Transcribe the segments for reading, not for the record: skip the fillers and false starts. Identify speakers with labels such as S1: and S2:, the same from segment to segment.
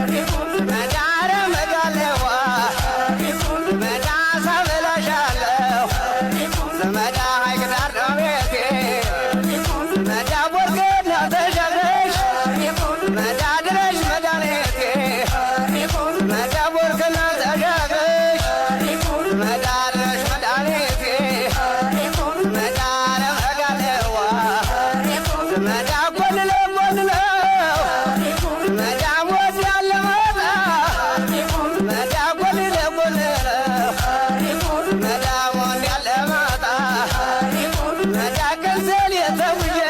S1: መዳረ መዳለዋ መዳ ሳበላሻለሁ መዳ ሀይቅ ዳር ነው ቤቴ መዳ ቦርገና ተሻገሽ መዳ ድረሽ መድኃኒቴ መዳ ቦርገና ተሻገሽ መዳ ድረሽ መድኃኒቴ መዳ ረመጋለዋ መዳ ጎን ለጎን ነው መዳ ሞት ያለ መጣ መዳ ጎን ለጎን ነው መዳ ሞት ያለ መጣ መዳ ገንዘል የተውየ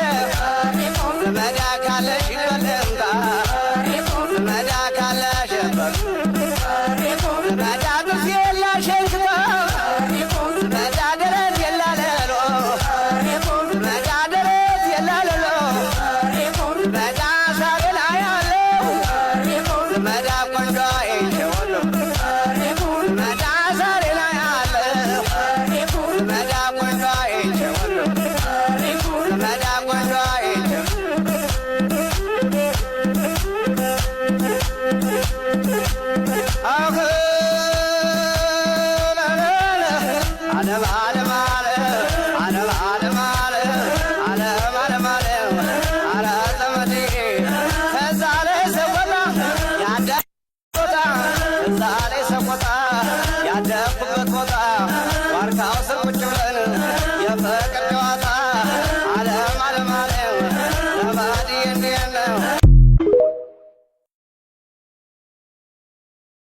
S1: መዳ ካለሽ ይበለምታ መዳ ካለሽበት መዳ ዱስ የላሸንክታ መዳ ደረት የላለሎ መዳ ደረት የላለሎ መዳ ሳቤላ ያለው መዳ